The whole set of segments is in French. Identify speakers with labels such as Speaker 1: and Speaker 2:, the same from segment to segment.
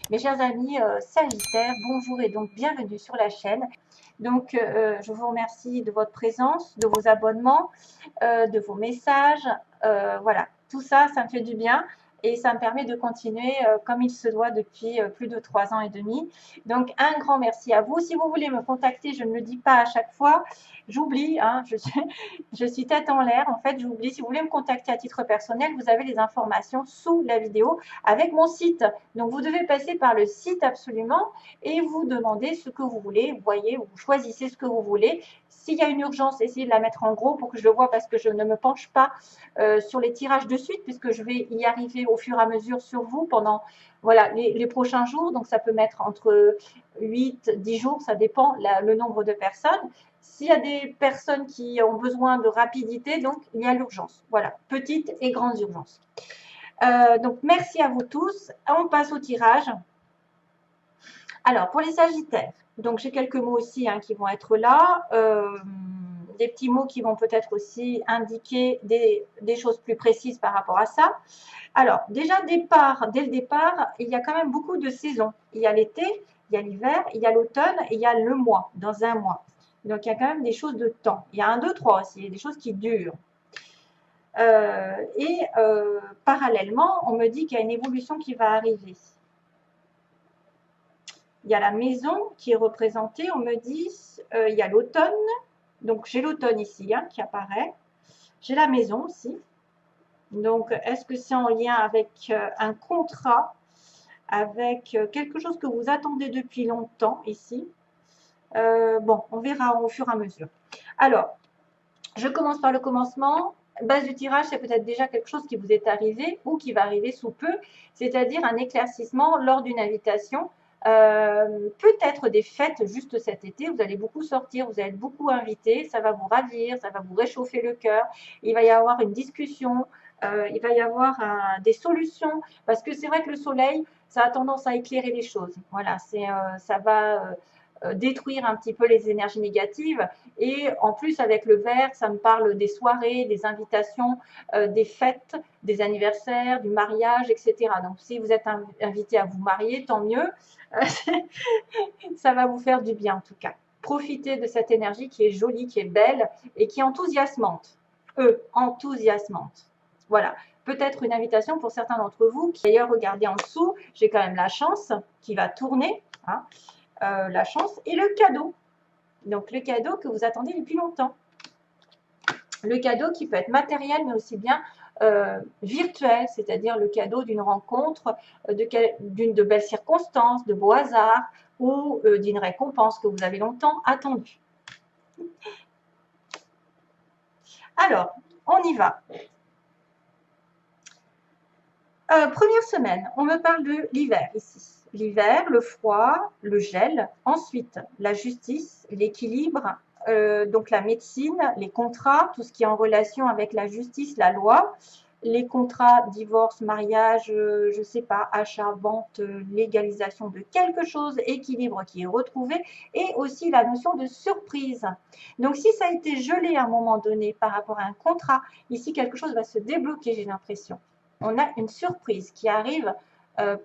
Speaker 1: Mes chers amis Sagittaires, bonjour et donc bienvenue sur la chaîne. Donc, je vous remercie de votre présence, de vos abonnements, de vos messages. Voilà, tout ça, ça me fait du bien et ça me permet de continuer comme il se doit depuis plus de 3 ans et demi. Donc, un grand merci à vous. Si vous voulez me contacter, je ne le dis pas à chaque fois, j'oublie, hein, je suis tête en l'air. En fait, j'oublie. Si vous voulez me contacter à titre personnel, vous avez les informations sous la vidéo avec mon site. Donc, vous devez passer par le site absolument et vous demandez ce que vous voulez. Vous voyez, vous choisissez ce que vous voulez. S'il y a une urgence, essayez de la mettre en gros pour que je le vois parce que je ne me penche pas sur les tirages de suite puisque je vais y arriver au fur et à mesure sur vous pendant voilà, les prochains jours. Donc, ça peut mettre entre 8, 10 jours, ça dépend le nombre de personnes. S'il y a des personnes qui ont besoin de rapidité, donc il y a l'urgence. Voilà, petite et grande urgence. Donc, merci à vous tous. On passe au tirage. Alors, pour les Sagittaires, donc j'ai quelques mots aussi qui vont être là. Des petits mots qui vont peut-être aussi indiquer des choses plus précises par rapport à ça. Alors, déjà, dès le départ, il y a quand même beaucoup de saisons. Il y a l'été, il y a l'hiver, il y a l'automne et il y a le mois, dans un mois. Donc, il y a quand même des choses de temps. Il y a 1, 2, 3 aussi, il y a des choses qui durent. Parallèlement, on me dit qu'il y a une évolution qui va arriver. Il y a la maison qui est représentée, on me dit, il y a l'automne, donc j'ai l'automne ici qui apparaît, j'ai la maison aussi, donc est-ce que c'est en lien avec un contrat, avec quelque chose que vous attendez depuis longtemps ici? Bon, on verra au fur et à mesure. Alors, je commence par le commencement. Base du tirage, c'est peut-être déjà quelque chose qui vous est arrivé ou qui va arriver sous peu, c'est-à-dire un éclaircissement lors d'une invitation. Peut-être des fêtes juste cet été, vous allez beaucoup sortir, vous allez être beaucoup invité, ça va vous ravir, ça va vous réchauffer le cœur, il va y avoir une discussion, il va y avoir des solutions, parce que c'est vrai que le soleil, ça a tendance à éclairer les choses. Voilà, ça va détruire un petit peu les énergies négatives. Et en plus, avec le vert, ça me parle des soirées, des invitations, des fêtes, des anniversaires, du mariage, etc. Donc, si vous êtes invité à vous marier, tant mieux. Ça va vous faire du bien en tout cas. Profitez de cette énergie qui est jolie, qui est belle et qui est enthousiasmante. Enthousiasmante. Voilà. Peut-être une invitation pour certains d'entre vous. D'ailleurs, regardez en dessous, j'ai quand même la chance qui va tourner. La chance et le cadeau. Donc, le cadeau que vous attendez depuis longtemps. Le cadeau qui peut être matériel, mais aussi bien virtuel, c'est-à-dire le cadeau d'une rencontre, de belles circonstances, de beaux hasards ou d'une récompense que vous avez longtemps attendue. Alors, on y va. Première semaine, on me parle de l'hiver ici. L'hiver, le froid, le gel. Ensuite, la justice, l'équilibre, donc la médecine, les contrats, tout ce qui est en relation avec la justice, la loi, les contrats, divorce, mariage, je ne sais pas, achat, vente, légalisation de quelque chose, équilibre qui est retrouvé, et aussi la notion de surprise. Donc, si ça a été gelé à un moment donné par rapport à un contrat, ici, quelque chose va se débloquer, j'ai l'impression. On a une surprise qui arrive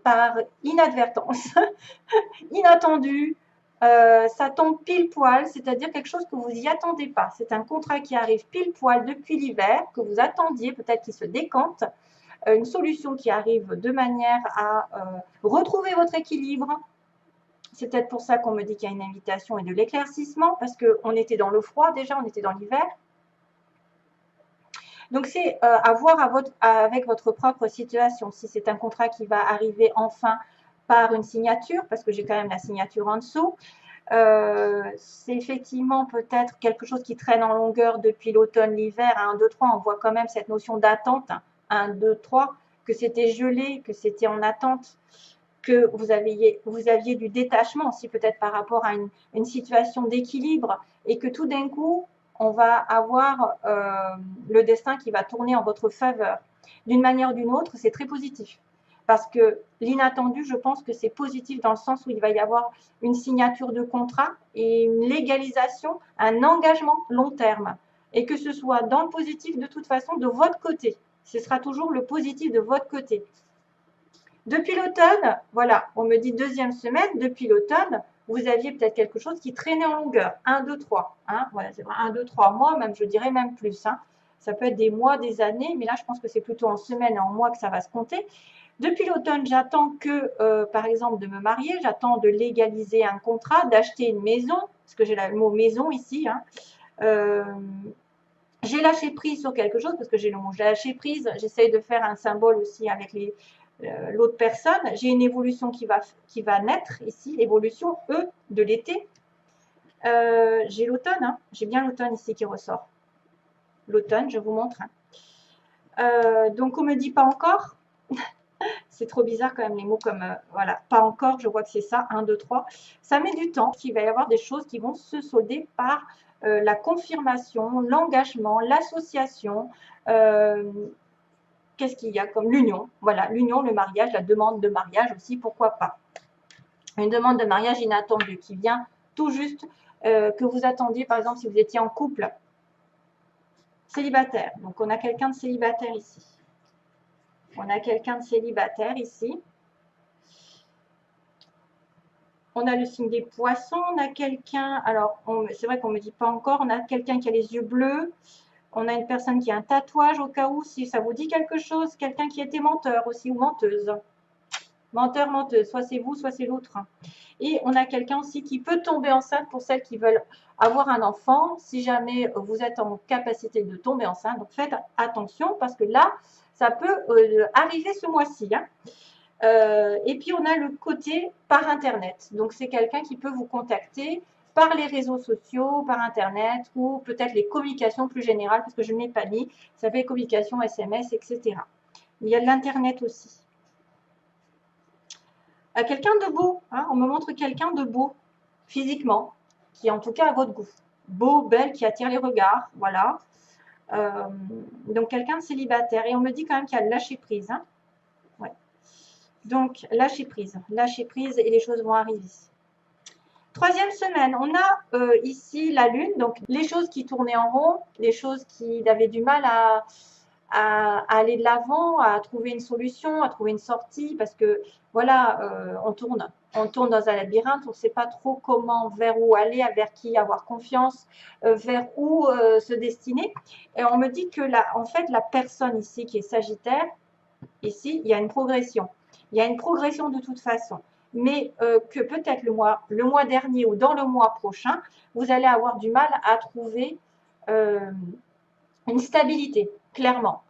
Speaker 1: par inadvertance, inattendue, ça tombe pile poil, c'est-à-dire quelque chose que vous n'y attendez pas. C'est un contrat qui arrive pile poil depuis l'hiver, que vous attendiez, peut-être qu'il se décante, une solution qui arrive de manière à retrouver votre équilibre. C'est peut-être pour ça qu'on me dit qu'il y a une invitation et de l'éclaircissement, parce qu'on était dans le froid déjà, on était dans l'hiver. Donc, c'est à voir avec votre propre situation. Si c'est un contrat qui va arriver enfin par une signature, parce que j'ai quand même la signature en dessous, c'est effectivement peut-être quelque chose qui traîne en longueur depuis l'automne, l'hiver. 1, 2, 3, on voit quand même cette notion d'attente. 1, 2, 3, que c'était gelé, que c'était en attente, que vous aviez du détachement aussi peut-être par rapport à une situation d'équilibre et que tout d'un coup, on va avoir le destin qui va tourner en votre faveur. D'une manière ou d'une autre, c'est très positif. Parce que l'inattendu, je pense que c'est positif dans le sens où il va y avoir une signature de contrat et une légalisation, un engagement long terme. Et que ce soit dans le positif de toute façon de votre côté. Ce sera toujours le positif de votre côté. Depuis l'automne, voilà, on me dit deuxième semaine, depuis l'automne, vous aviez peut-être quelque chose qui traînait en longueur. 1, 2, 3. Hein, voilà, c'est vrai, 1, 2, 3 mois, même je dirais même plus. Hein. Ça peut être des mois, des années, mais là, je pense que c'est plutôt en semaines et en mois que ça va se compter. Depuis l'automne, j'attends que, par exemple, de me marier, j'attends de légaliser un contrat, d'acheter une maison, parce que j'ai le mot maison ici. Hein. J'ai lâché prise sur quelque chose, parce que j'ai le mot lâché prise, j'essaye de faire un symbole aussi avec l'autre personne. J'ai une évolution qui va naître ici, l'évolution E de l'été. J'ai l'automne, hein. J'ai bien l'automne ici qui ressort. L'automne, je vous montre. Hein. Donc, on me dit pas encore. C'est trop bizarre quand même les mots comme, voilà, pas encore, je vois que c'est ça, 1, 2, 3. Ça met du temps, il va y avoir des choses qui vont se solder par la confirmation, l'engagement, l'association, qu'est-ce qu'il y a comme l'union, voilà, l'union, le mariage, la demande de mariage aussi, pourquoi pas. Une demande de mariage inattendue qui vient tout juste, que vous attendiez, par exemple, si vous étiez en couple, célibataire. Donc, on a quelqu'un de célibataire ici. On a quelqu'un de célibataire ici. On a le signe des poissons, on a quelqu'un, alors c'est vrai qu'on ne me dit pas encore, on a quelqu'un qui a les yeux bleus, on a une personne qui a un tatouage au cas où, si ça vous dit quelque chose, quelqu'un qui était menteur aussi ou menteuse. Menteur, menteuse, soit c'est vous, soit c'est l'autre. Et on a quelqu'un aussi qui peut tomber enceinte pour celles qui veulent avoir un enfant, si jamais vous êtes en capacité de tomber enceinte. Donc faites attention parce que là, ça peut arriver ce mois-ci. Hein. Et puis, on a le côté par Internet. Donc, c'est quelqu'un qui peut vous contacter par les réseaux sociaux, par Internet ou peut-être les communications plus générales parce que je ne l'ai pas mis. Ça fait communication, SMS, etc. Il y a de l'Internet aussi. Quelqu'un de beau. Hein, on me montre quelqu'un de beau physiquement qui en tout cas à votre goût. Beau, belle, qui attire les regards. Voilà. Donc, quelqu'un de célibataire. Et on me dit quand même qu'il y a le lâcher prise. Hein. Ouais. Donc, lâcher prise et les choses vont arriver. Troisième semaine, on a ici la lune, donc les choses qui tournaient en rond, les choses qui avaient du mal à aller de l'avant, à trouver une solution, à trouver une sortie, parce que voilà, on tourne dans un labyrinthe, on ne sait pas trop comment, vers où aller, vers qui avoir confiance, vers où se destiner. Et on me dit que en fait, la personne ici qui est Sagittaire, ici, il y a une progression. Il y a une progression de toute façon. Mais que peut-être le mois dernier ou dans le mois prochain, vous allez avoir du mal à trouver une stabilité, clairement.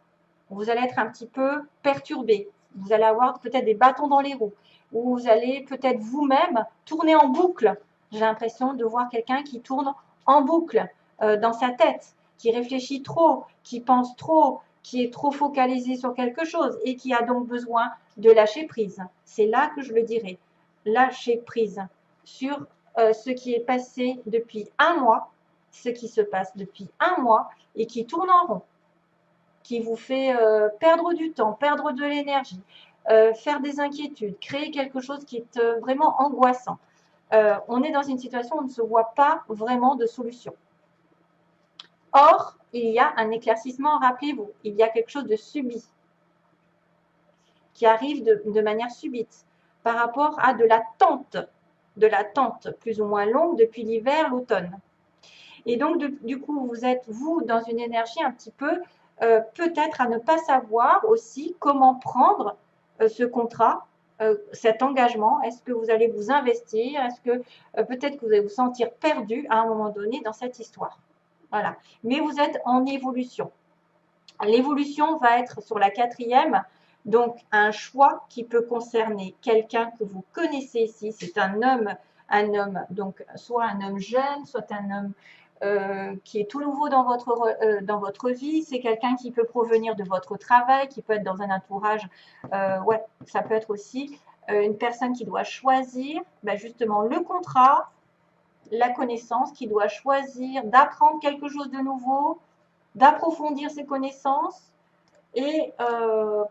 Speaker 1: Vous allez être un petit peu perturbé. Vous allez avoir peut-être des bâtons dans les roues. Ou vous allez peut-être vous-même tourner en boucle. J'ai l'impression de voir quelqu'un qui tourne en boucle dans sa tête, qui réfléchit trop, qui pense trop, qui est trop focalisé sur quelque chose et qui a donc besoin de lâcher prise. C'est là que je le dirais. Lâcher prise sur ce qui est passé depuis un mois, ce qui se passe depuis un mois et qui tourne en rond, qui vous fait perdre du temps, perdre de l'énergie, faire des inquiétudes, créer quelque chose qui est vraiment angoissant. On est dans une situation où on ne se voit pas vraiment de solution. Or, il y a un éclaircissement, rappelez-vous, il y a quelque chose de subit qui arrive de manière subite par rapport à de l'attente plus ou moins longue depuis l'hiver, l'automne. Et donc, du coup, vous êtes, vous, dans une énergie un petit peu, peut-être à ne pas savoir aussi comment prendre ce contrat, cet engagement. Est-ce que vous allez vous investir? Est-ce que peut-être que vous allez vous sentir perdu à un moment donné dans cette histoire? Voilà. Mais vous êtes en évolution. L'évolution va être sur la 4e, donc un choix qui peut concerner quelqu'un que vous connaissez ici. C'est un homme, donc soit un homme jeune, soit un homme qui est tout nouveau dans votre vie. C'est quelqu'un qui peut provenir de votre travail, qui peut être dans un entourage. Ouais, ça peut être aussi une personne qui doit choisir justement le contrat, la connaissance, qui doit choisir d'apprendre quelque chose de nouveau, d'approfondir ses connaissances et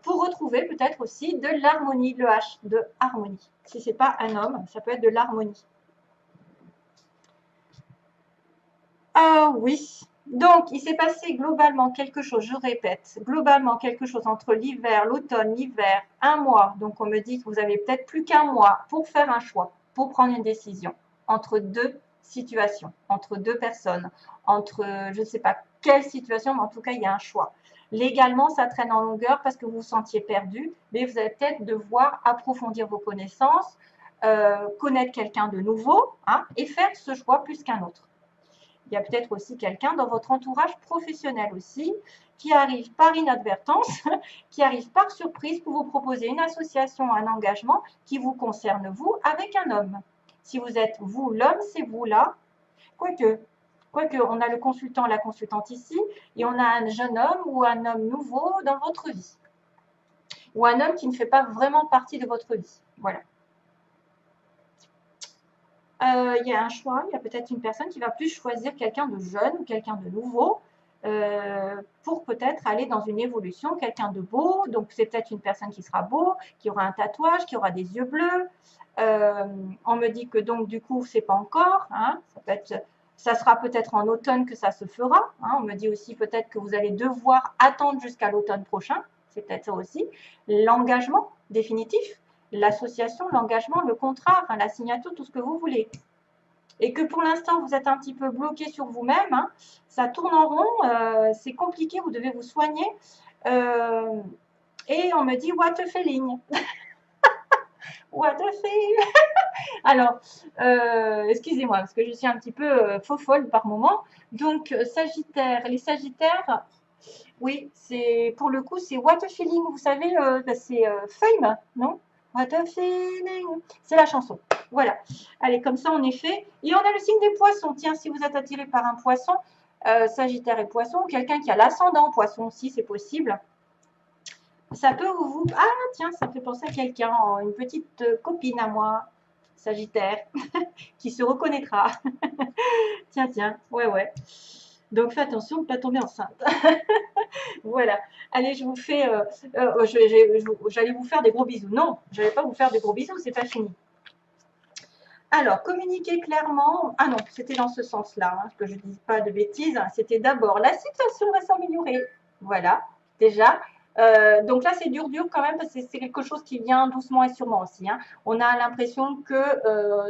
Speaker 1: pour retrouver peut-être aussi de l'harmonie, le H de harmonie. Si ce n'est pas un homme, ça peut être de l'harmonie. Oui, Donc, il s'est passé globalement quelque chose, je répète, globalement quelque chose entre l'hiver, l'automne, l'hiver, un mois. Donc, on me dit que vous avez peut-être plus qu'un mois pour faire un choix, pour prendre une décision entre deux situations, entre deux personnes, entre je ne sais pas quelle situation, mais en tout cas, il y a un choix. Légalement, ça traîne en longueur parce que vous vous sentiez perdu, mais vous allez peut-être devoir approfondir vos connaissances, connaître quelqu'un de nouveau, hein, et faire ce choix plus qu'un autre. Il y a peut-être aussi quelqu'un dans votre entourage professionnel aussi qui arrive par inadvertance, qui arrive par surprise pour vous proposer une association, un engagement qui vous concerne vous avec un homme. Si vous êtes vous l'homme, c'est vous là. Quoique, on a le consultant, la consultante ici, et on a un jeune homme ou un homme nouveau dans votre vie. Ou un homme qui ne fait pas vraiment partie de votre vie. Voilà. Il y a un choix, il y a peut-être une personne qui va plus choisir quelqu'un de jeune ou quelqu'un de nouveau pour peut-être aller dans une évolution, quelqu'un de beau. Donc, c'est peut-être une personne qui sera beau, qui aura un tatouage, qui aura des yeux bleus. On me dit que donc, du coup, c'est pas encore. Hein, ça sera peut-être en automne que ça se fera. Hein, on me dit aussi peut-être que vous allez devoir attendre jusqu'à l'automne prochain. C'est peut-être ça aussi. L'engagement définitif, l'association, l'engagement, le contrat, enfin, la signature, tout ce que vous voulez. Et que pour l'instant, vous êtes un petit peu bloqué sur vous-même, hein, ça tourne en rond, c'est compliqué, vous devez vous soigner. Et on me dit, what a feeling. What a feeling. Alors, excusez-moi, parce que je suis un petit peu faux-folle par moment. Donc, Sagittaire, les Sagittaires, oui, c'est pour le coup, c'est what a feeling. Vous savez, c'est Fame, non? What a feeling. C'est la chanson. Voilà. Allez, comme ça, on est fait. Et on a le signe des poissons. Tiens, si vous êtes attiré par un poisson, Sagittaire et poisson, ou quelqu'un qui a l'ascendant poisson aussi, c'est possible. Ça peut vous... Ah, tiens, ça me fait penser à quelqu'un, une petite copine à moi, Sagittaire, qui se reconnaîtra. Tiens, tiens, ouais. Donc, fais attention de ne pas tomber enceinte. Voilà. Allez, je vous fais... j'allais vous faire des gros bisous. Non, je n'allais pas vous faire des gros bisous, c'est pas fini. Alors, communiquer clairement. Ah non, c'était dans ce sens-là, hein, que je ne dis pas de bêtises. C'était d'abord, la situation va s'améliorer. Voilà, déjà. Donc là, c'est dur quand même, parce que c'est quelque chose qui vient doucement et sûrement aussi. Hein. On a l'impression que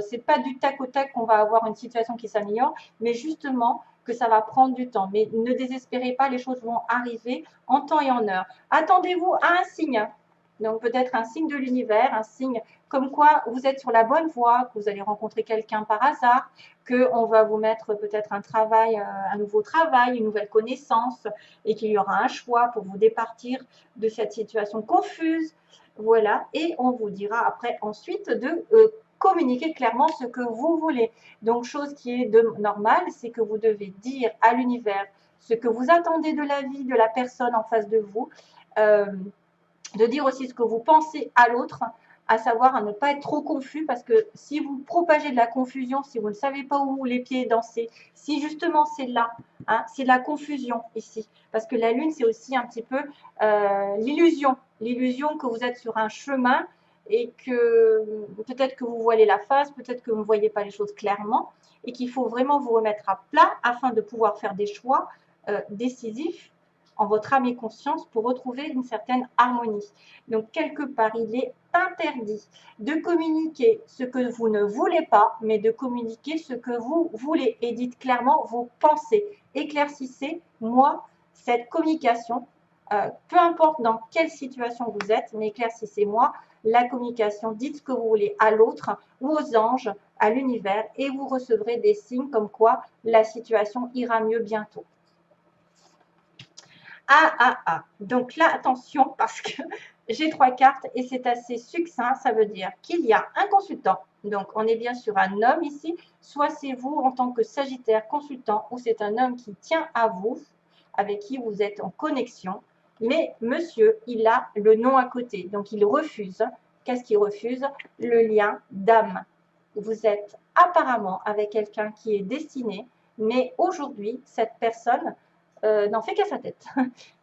Speaker 1: c'est pas du tac au tac qu'on va avoir une situation qui s'améliore, mais justement que ça va prendre du temps. Mais ne désespérez pas, les choses vont arriver en temps et en heure. Attendez-vous à un signe. Donc peut-être un signe de l'univers, un signe comme quoi vous êtes sur la bonne voie, que vous allez rencontrer quelqu'un par hasard, qu'on va vous mettre peut-être un travail, un nouveau travail, une nouvelle connaissance, et qu'il y aura un choix pour vous départir de cette situation confuse. Voilà, et on vous dira après ensuite de communiquer clairement ce que vous voulez. Donc, chose qui est normale, c'est que vous devez dire à l'univers ce que vous attendez de la vie, de la personne en face de vous, de dire aussi ce que vous pensez à l'autre, à savoir à ne pas être trop confus, parce que si vous propagez de la confusion, si vous ne savez pas où les pieds danser, si justement c'est là, hein, c'est la confusion ici, parce que la lune c'est aussi un petit peu l'illusion que vous êtes sur un chemin et que peut-être que vous voyez la face, peut-être que vous ne voyez pas les choses clairement et qu'il faut vraiment vous remettre à plat afin de pouvoir faire des choix décisifs en votre âme et conscience pour retrouver une certaine harmonie. Donc, quelque part, il est interdit de communiquer ce que vous ne voulez pas, mais de communiquer ce que vous voulez. Et dites clairement vos pensées. Éclaircissez, moi, cette communication, peu importe dans quelle situation vous êtes, mais éclaircissez-moi la communication. Dites ce que vous voulez à l'autre ou aux anges, à l'univers, et vous recevrez des signes comme quoi la situation ira mieux bientôt. Donc là, attention, parce que j'ai 3 cartes et c'est assez succinct. Ça veut dire qu'il y a un consultant. Donc, on est bien sur un homme ici. Soit c'est vous en tant que Sagittaire consultant, ou c'est un homme qui tient à vous, avec qui vous êtes en connexion. Mais monsieur, il a le nom à côté. Donc, il refuse. Qu'est-ce qu'il refuse? Le lien d'âme. Vous êtes apparemment avec quelqu'un qui est destiné, mais aujourd'hui, cette personne n'en fait qu'à sa tête.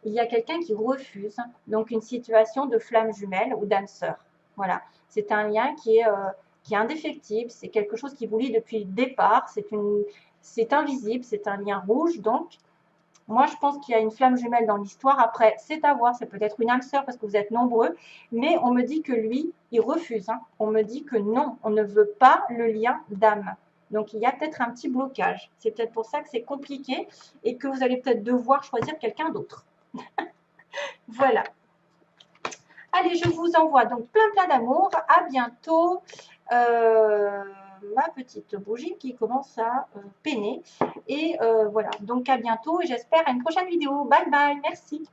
Speaker 1: Il y a quelqu'un qui refuse, donc une situation de flamme jumelle ou d'âme sœur. Voilà, c'est un lien qui est indéfectible, c'est quelque chose qui vous lie depuis le départ, c'est invisible, c'est un lien rouge, donc Moi, je pense qu'il y a une flamme jumelle dans l'histoire. Après, c'est à voir, c'est peut-être une âme sœur parce que vous êtes nombreux, mais on me dit que lui, il refuse. Hein. On me dit que non, on ne veut pas le lien d'âme. Donc, il y a peut-être un petit blocage. C'est peut-être pour ça que c'est compliqué et que vous allez peut-être devoir choisir quelqu'un d'autre. Voilà. Allez, je vous envoie donc plein d'amour. À bientôt. Ma petite bougie qui commence à peiner. Et voilà, donc à bientôt et j'espère à une prochaine vidéo. Bye bye, merci.